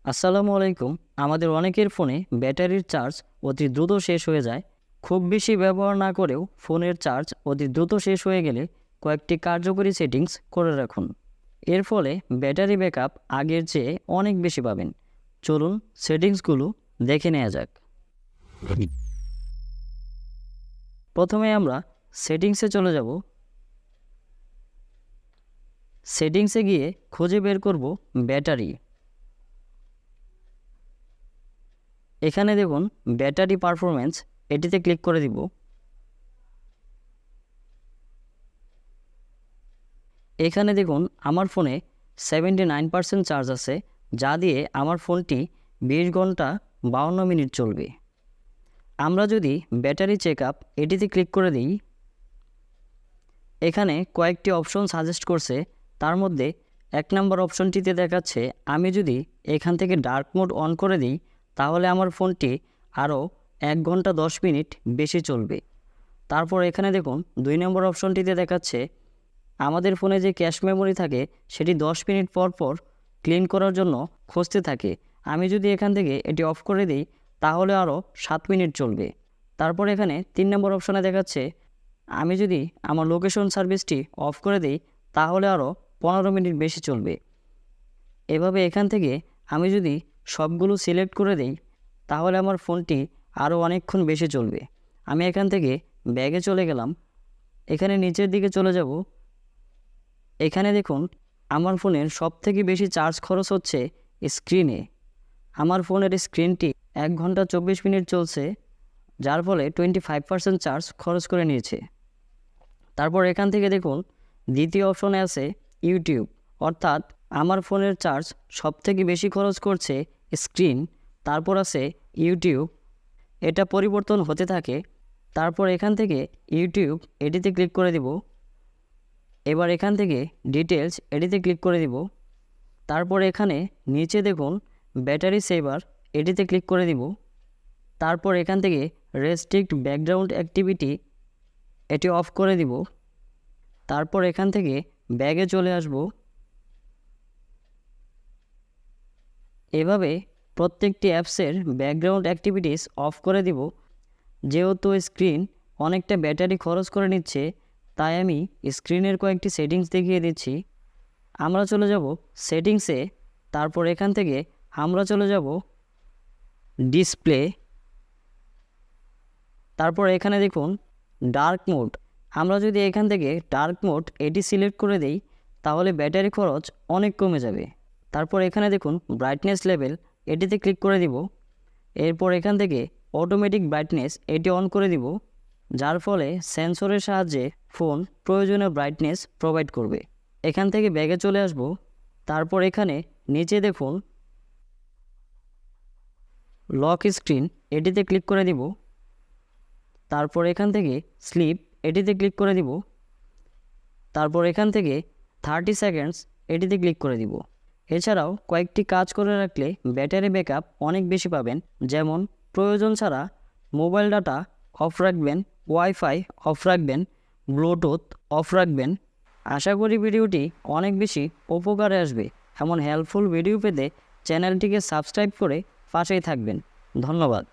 আসসালামু আলাইকুম। আমাদের অনেকের ফোনে ব্যাটারির চার্জ অতি দ্রুত শেষ হয়ে যায়। খুব বেশি ব্যবহার না করেও ফোনের চার্জ অতি দ্রুত শেষ হয়ে গেলে কয়েকটি কার্যকরী সেটিংস করে রাখুন। এর ফলে ব্যাটারি ব্যাকআপ আগের চেয়ে অনেক বেশি পাবেন। চলুন সেটিংসগুলো দেখে নেওয়া যাক। প্রথমে আমরা সেটিংসে চলে যাব। সেটিংসে গিয়ে খুঁজে বের করব ব্যাটারি। এখানে দেখুন ব্যাটারি পারফরম্যান্স, এটিতে ক্লিক করে দিব। এখানে দেখুন আমার ফোনে 79% চার্জ আছে, যা দিয়ে আমার ফোনটি 20 ঘন্টা 52 মিনিট চলবে। আমরা যদি ব্যাটারি চেক আপ এটিতে ক্লিক করে দিই, এখানে কয়েকটি অপশন সাজেস্ট করছে। তার মধ্যে 1 নম্বর অপশনটিতে দেখাচ্ছে আমি যদি এখান থেকে ডার্ক মোড অন করে দিই তাহলে আমার ফোনটি আরও 1 ঘন্টা 10 মিনিট বেশি চলবে। তারপর এখানে দেখুন 2 নম্বর অপশনটিতে দেখাচ্ছে আমাদের ফোনে যে ক্যাশ মেমোরি থাকে সেটি 10 মিনিট পর পর ক্লিন করার জন্য খুঁজতে থাকে। আমি যদি এখান থেকে এটি অফ করে দিই তাহলে আরও 7 মিনিট চলবে। তারপর এখানে 3 নম্বর অপশনে দেখাচ্ছে আমি যদি আমার লোকেশন সার্ভিসটি অফ করে দিই তাহলে আরও 15 মিনিট বেশি চলবে। এভাবে এখান থেকে আমি যদি সবগুলো সিলেক্ট করে দিই তাহলে আমার ফোনটি আরও অনেকক্ষণ বেশি চলবে। আমি এখান থেকে ব্যাগে চলে গেলাম। এখানে নিচের দিকে চলে যাব। এখানে দেখুন আমার ফোনের সবথেকে বেশি চার্জ খরচ হচ্ছে স্ক্রিনে। আমার ফোনের স্ক্রিনটি 1 ঘন্টা 24 মিনিট চলছে, যার ফলে 25% চার্জ খরচ করে নিয়েছে। তারপর এখান থেকে দেখুন দ্বিতীয় অপশনে আছে ইউটিউব, অর্থাৎ আমার ফোনের চার্জ সবথেকে বেশি খরচ করছে স্ক্রিন, তারপর আছে ইউটিউব, এটা পরিবর্তন হতে থাকে। তারপর এখান থেকে ইউটিউব এটিতে ক্লিক করে দিব। এবার এখান থেকে ডিটেলস এটিতে ক্লিক করে দিব। তারপর এখানে নিচে দেখুন ব্যাটারি সেভার, এটিতে ক্লিক করে দিব। তারপর এখান থেকে রেস্ট্রিক্ট ব্যাকগ্রাউন্ড অ্যাক্টিভিটি এটি অফ করে দিব। তারপর এখান থেকে ব্যাগে চলে আসব। এভাবে প্রত্যেকটি অ্যাপসের ব্যাকগ্রাউন্ড অ্যাক্টিভিটিস অফ করে দিব। যেহেতু স্ক্রিন অনেকটা ব্যাটারি খরচ করে নিচ্ছে, তাই আমি স্ক্রিনের কয়েকটি সেটিংস দেখিয়ে দিচ্ছি। আমরা চলে যাব সেটিংসে। তারপর এখান থেকে আমরা চলে যাব ডিসপ্লে। তারপর এখানে দেখুন ডার্ক মোড। আমরা যদি এখান থেকে ডার্ক মোড এটি সিলেক্ট করে দেই তাহলে ব্যাটারি খরচ অনেক কমে যাবে। তারপর এখানে দেখুন ব্রাইটনেস লেভেল, এটিতে ক্লিক করে দিব। এরপর এখান থেকে অটোমেটিক ব্রাইটনেস এটি অন করে দিব, যার ফলে সেন্সরের সাহায্যে ফোন প্রয়োজনীয় ব্রাইটনেস প্রোভাইড করবে। এখান থেকে ব্যাগে চলে আসব। তারপর এখানে নিচে দেখুন লক স্ক্রিন, এটিতে ক্লিক করে দিব। তারপর এখান থেকে স্লিপ এটিতে ক্লিক করে দিব। তারপর এখান থেকে 30 সেকেন্ডস এটিতে ক্লিক করে দিব। এছাড়াও কয়েকটি কাজ করে রাখলে ব্যাটারি ব্যাকআপ অনেক বেশি পাবেন, যেমন প্রয়োজন ছাড়া মোবাইল ডাটা অফ রাখবেন, ওয়াইফাই অফ রাখবেন, ব্লুটুথ অফ রাখবেন। আশা করি ভিডিওটি অনেক বেশি উপকারে আসবে। এমন হেল্পফুল ভিডিও পেতে চ্যানেলটিকে সাবস্ক্রাইব করে পাশেই থাকবেন। ধন্যবাদ।